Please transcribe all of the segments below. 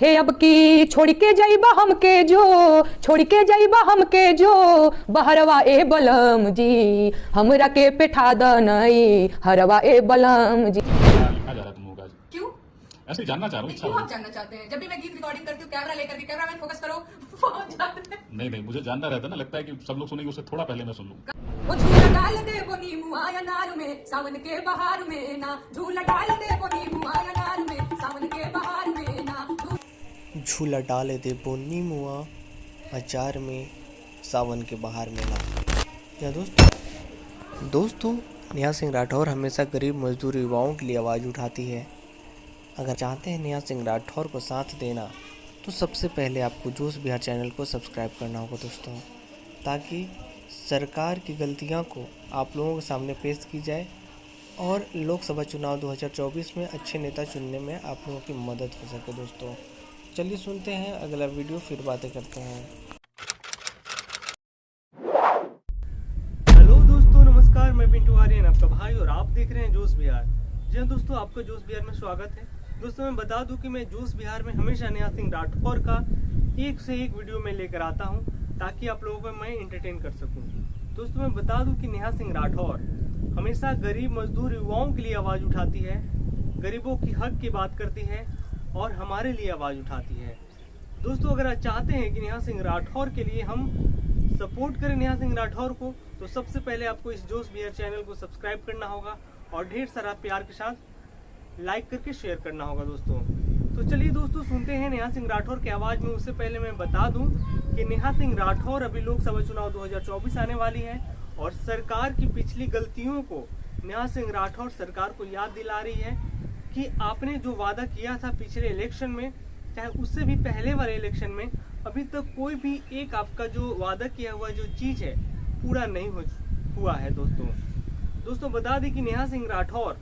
हे अब की छोड़ के जाइबा हमके जो, छोड़ के जाइबा हमके जो बहरवा ए बलम जी, हमरा के पेठा दनई हरवा ए बलम जी। लिखा जा रहा है तुम लोगों का। क्यों? ऐसे ही जानना चाह रहा हूँ, इच्छा क्यों हो आप जानना चाहते हैं? जब भी मैं गीत रिकॉर्डिंग करती हूँ कैमरा लेकर के, कैमरामैन फोकस करो, पहुंच जाते हैं। नहीं नहीं, मुझे जानना रहता है ना, लगता है कि सब लोग सुनेंगे उससे थोड़ा पहले मैं सुन लूँ। वो झूला डाल दे वो नींबू आया नार में, सावन के बहार में ना, झूला डाल दे वो नींबू आया नार में, सावन के बहार में ना। झूला डाले दे बोनी मुआ अचार में, सावन के बहार में ना। या दोस्तों नेहा सिंह राठौर हमेशा गरीब मजदूर युवाओं के लिए आवाज़ उठाती है। अगर चाहते हैं नेहा सिंह राठौर को साथ देना तो सबसे पहले आपको जोश बिहार चैनल को सब्सक्राइब करना होगा दोस्तों, ताकि सरकार की गलतियां को आप लोगों के सामने पेश की जाए और लोकसभा चुनाव 2024 में अच्छे नेता चुनने में आप लोगों की मदद हो सके। दोस्तों चलिए सुनते हैं अगला वीडियो, फिर बातें करते हैं। हेलो दोस्तों, नमस्कार, मैं पिंटू आर्यन आपका भाई और आप देख रहे हैं जोश बिहार। जी हाँ दोस्तों, आपका जोश बिहार में स्वागत है। दोस्तों मैं बता दूं कि मैं जोश बिहार में हमेशा नेहा सिंह राठौर का एक से एक वीडियो में लेकर आता हूं, ताकि आप लोगों को मैं एंटरटेन कर सकूं। दोस्तों मैं बता दूं कि नेहा सिंह राठौर हमेशा गरीब मजदूर युवाओं के लिए आवाज़ उठाती है, गरीबों की हक की बात करती है और हमारे लिए आवाज़ उठाती है। दोस्तों अगर आप चाहते हैं कि नेहा सिंह राठौर के लिए हम सपोर्ट करें नेहा सिंह राठौर को, तो सबसे पहले आपको इस जोश बिहार चैनल को सब्सक्राइब करना होगा और ढेर सारा प्यार के साथ लाइक करके शेयर करना होगा दोस्तों। तो चलिए दोस्तों सुनते हैं नेहा सिंह राठौर की आवाज़ में। उससे पहले मैं बता दूं कि नेहा सिंह राठौर अभी लोकसभा चुनाव 2024 आने वाली है और सरकार की पिछली गलतियों को नेहा सिंह राठौर सरकार को याद दिला रही है कि आपने जो वादा किया था पिछले इलेक्शन में, चाहे उससे भी पहले वाले इलेक्शन में, अभी तक कोई भी एक आपका जो वादा किया हुआ जो चीज़ है पूरा नहीं हुआ है। दोस्तों बता दें कि नेहा सिंह राठौर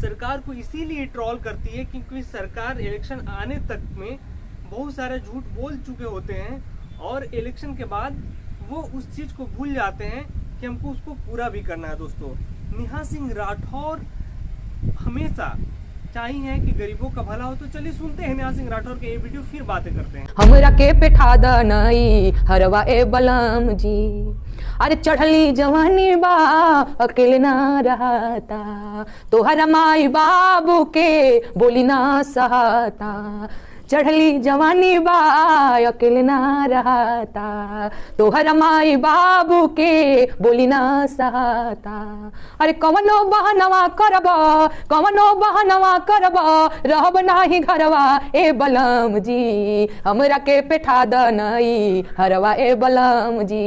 सरकार को इसीलिए ट्रोल करती है क्योंकि सरकार इलेक्शन आने तक में बहुत सारा झूठ बोल चुके होते हैं और इलेक्शन के बाद वो उस चीज को भूल जाते हैं कि हमको उसको पूरा भी करना है। दोस्तों नेहा सिंह राठौर हमेशा चाहिए कि गरीबों का भला हो। तो चलिए सुनते हैं नेहा सिंह राठौर के ये वीडियो, फिर बातें करते हैं। हमरा के पेठा दनई हरवा ए बलम जी, अरे चढ़ली जवानी बा अकेले ना रहता, तोहरा माई बाबू के बोली ना सहता, चढ़ली जवानी बा अकेले ना रहता, तोहरा माई बाबू के बोली ना सहता। अरे कवनो बहनवा करब, कवनो बहनवा करब, रहब नाही घरवा ए बलम जी, हमरा के पेठा दनई हरवा ए बलम जी।